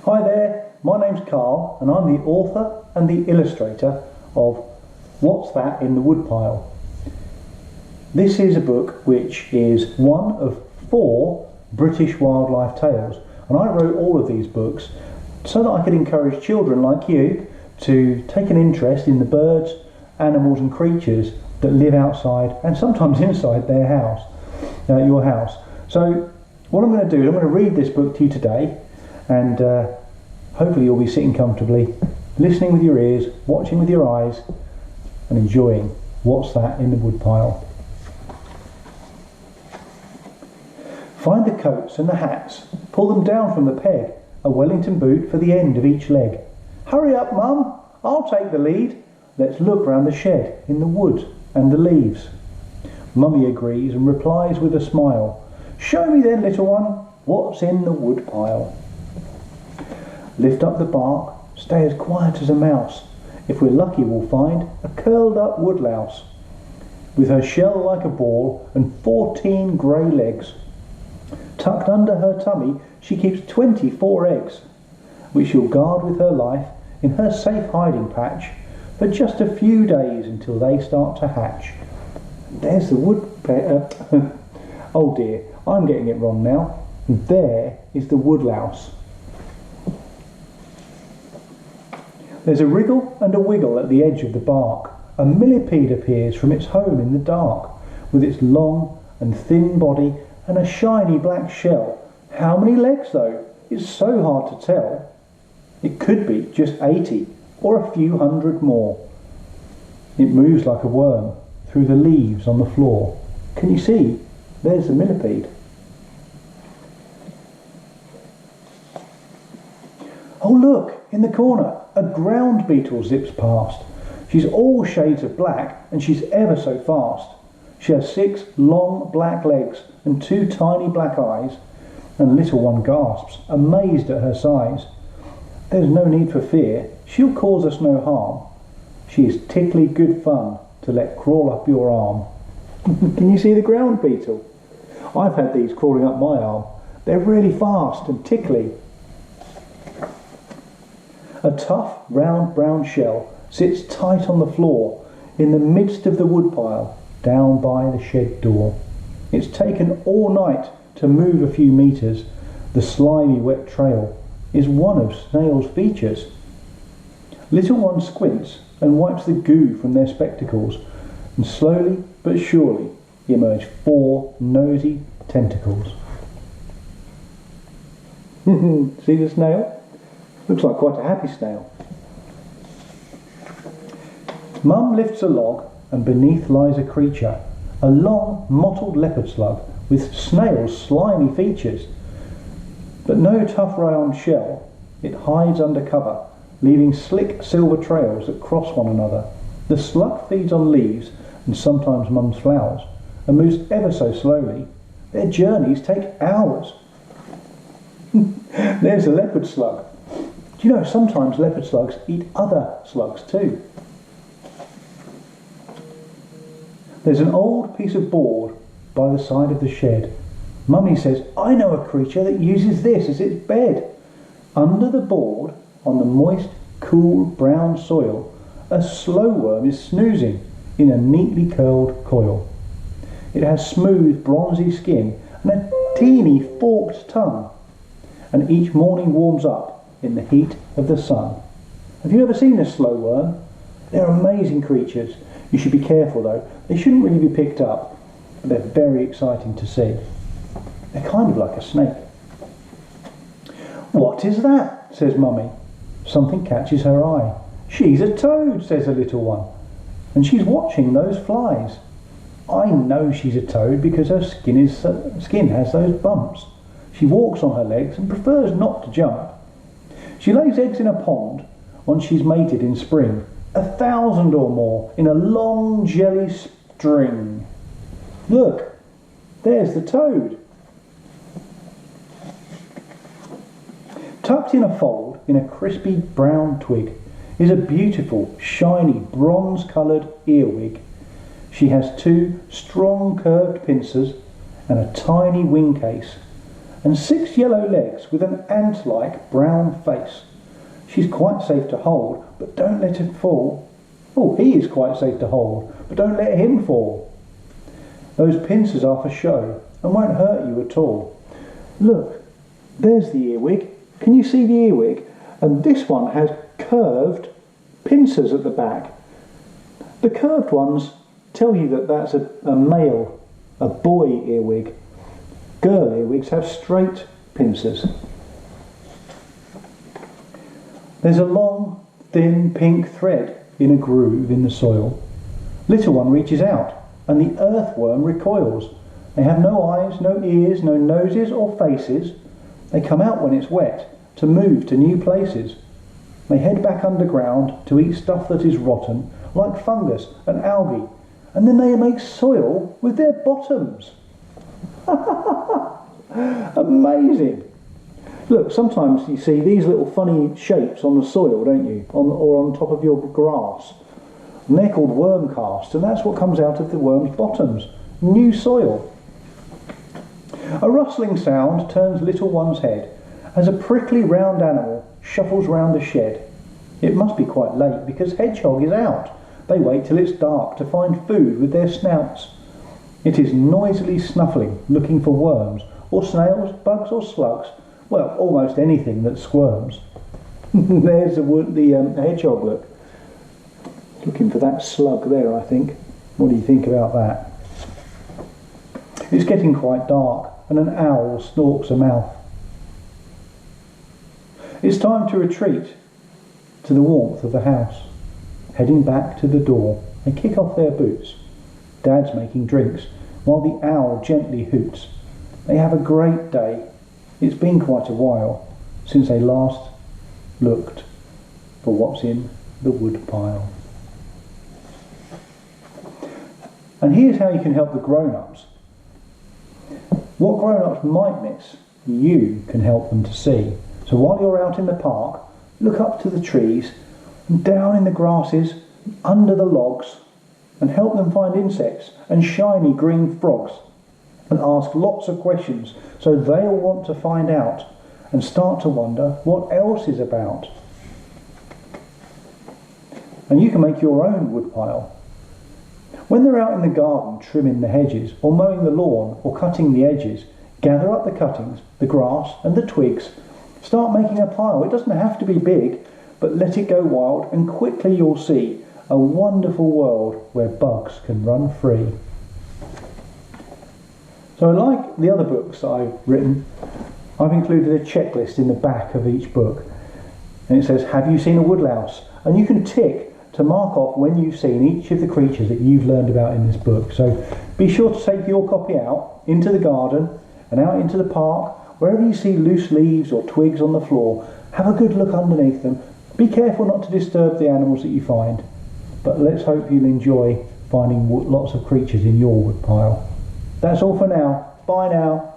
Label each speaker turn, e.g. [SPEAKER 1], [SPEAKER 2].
[SPEAKER 1] Hi there, my name's Carl and I'm the author and the illustrator of What's That in the Woodpile? This is a book which is one of 4 British wildlife tales, and I wrote all of these books so that I could encourage children like you to take an interest in the birds, animals and creatures that live outside and sometimes inside their house, your house. So what I'm going to do is I'm going to read this book to you today, and hopefully you'll be sitting comfortably, listening with your ears, watching with your eyes and enjoying What's That in the Woodpile. Find the coats and the hats, pull them down from the peg, a Wellington boot for the end of each leg. Hurry up, Mum, I'll take the lead. Let's look round the shed in the wood and the leaves. Mummy agrees and replies with a smile. Show me then, little one, what's in the woodpile. Lift up the bark, stay as quiet as a mouse. If we're lucky we'll find a curled up woodlouse, with her shell like a ball and 14 grey legs. Tucked under her tummy she keeps 24 eggs, which she'll guard with her life in her safe hiding patch for just a few days until they start to hatch. There's the oh dear, I'm getting it wrong now. There is the woodlouse. There's a wriggle and a wiggle at the edge of the bark. A millipede appears from its home in the dark, with its long and thin body and a shiny black shell. How many legs though? It's so hard to tell. It could be just 80 or a few hundred more. It moves like a worm through the leaves on the floor. Can you see? There's the millipede. Oh look, in the corner, a ground beetle zips past. She's all shades of black and she's ever so fast. She has 6 long black legs and 2 tiny black eyes, and little one gasps, amazed at her size. There's no need for fear, she'll cause us no harm. She is tickly good fun to let crawl up your arm. Can you see the ground beetle? I've had these crawling up my arm. They're really fast and tickly. A tough, round brown shell sits tight on the floor in the midst of the woodpile down by the shed door. It's taken all night to move a few metres. The slimy wet trail is one of snails' features. Little one squints and wipes the goo from their spectacles, and slowly but surely emerge 4 nosy tentacles. See the snail? Looks like quite a happy snail. Mum lifts a log and beneath lies a creature, a long mottled leopard slug with snail's slimy features, but no tough round shell. It hides under cover, leaving slick silver trails that cross one another. The slug feeds on leaves and sometimes Mum's flowers and moves ever so slowly. Their journeys take hours. There's a leopard slug. Do you know sometimes leopard slugs eat other slugs too? There's an old piece of board by the side of the shed. Mummy says, I know a creature that uses this as its bed. Under the board, on the moist, cool, brown soil, a slow worm is snoozing in a neatly curled coil. It has smooth, bronzy skin and a teeny forked tongue, and each morning warms up in the heat of the sun. Have you ever seen a slow worm? They're amazing creatures. You should be careful though. They shouldn't really be picked up, but they're very exciting to see. They're kind of like a snake. What is that? Says Mummy. Something catches her eye. She's a toad, says a little one, and she's watching those flies. I know she's a toad because her skin has those bumps. She walks on her legs and prefers not to jump. She lays eggs in a pond when she's mated in spring, 1,000 or more in a long jelly string. Look, there's the toad. Tucked in a fold in a crispy brown twig is a beautiful, shiny, bronze-coloured earwig. She has 2 strong curved pincers and a tiny wing case, and 6 yellow legs with an ant-like brown face. She's quite safe to hold, but don't let him fall. Oh, he is quite safe to hold, but don't let him fall. Those pincers are for show and won't hurt you at all. Look, there's the earwig. Can you see the earwig? And this one has curved pincers at the back. The curved ones tell you that that's a male, a boy earwig. Girl earwigs have straight pincers. There's a long, thin pink thread in a groove in the soil. Little one reaches out, and the earthworm recoils. They have no eyes, no ears, no noses or faces. They come out when it's wet to move to new places. They head back underground to eat stuff that is rotten, like fungus and algae, and then they make soil with their bottoms. Amazing! Look, sometimes you see these little funny shapes on the soil, don't you? Or on top of your grass. And they're called worm casts, and that's what comes out of the worm's bottoms. New soil. A rustling sound turns little one's head as a prickly round animal shuffles round the shed. It must be quite late because Hedgehog is out. They wait till it's dark to find food with their snouts. It is noisily snuffling, looking for worms, or snails, bugs or slugs. Well, almost anything that squirms. There's the hedgehog, look. Looking for that slug there, I think. What do you think about that? It's getting quite dark, and an owl stalks a mouth. It's time to retreat to the warmth of the house. Heading back to the door, they kick off their boots. Dad's making drinks, while the owl gently hoots. They have a great day. It's been quite a while since they last looked for what's in the woodpile. And here's how you can help the grown-ups. What grown-ups might miss, you can help them to see. So while you're out in the park, look up to the trees, and down in the grasses, under the logs, and help them find insects and shiny green frogs, and ask lots of questions so they'll want to find out and start to wonder what else is about. And you can make your own woodpile. When they're out in the garden trimming the hedges or mowing the lawn or cutting the edges, gather up the cuttings, the grass and the twigs. Start making a pile. It doesn't have to be big, but let it go wild and quickly you'll see a wonderful world where bugs can run free. So like the other books I've written, I've included a checklist in the back of each book. And it says, have you seen a woodlouse? And you can tick to mark off when you've seen each of the creatures that you've learned about in this book. So be sure to take your copy out into the garden and out into the park. Wherever you see loose leaves or twigs on the floor, have a good look underneath them. Be careful not to disturb the animals that you find. But let's hope you'll enjoy finding lots of creatures in your woodpile. That's all for now. Bye now.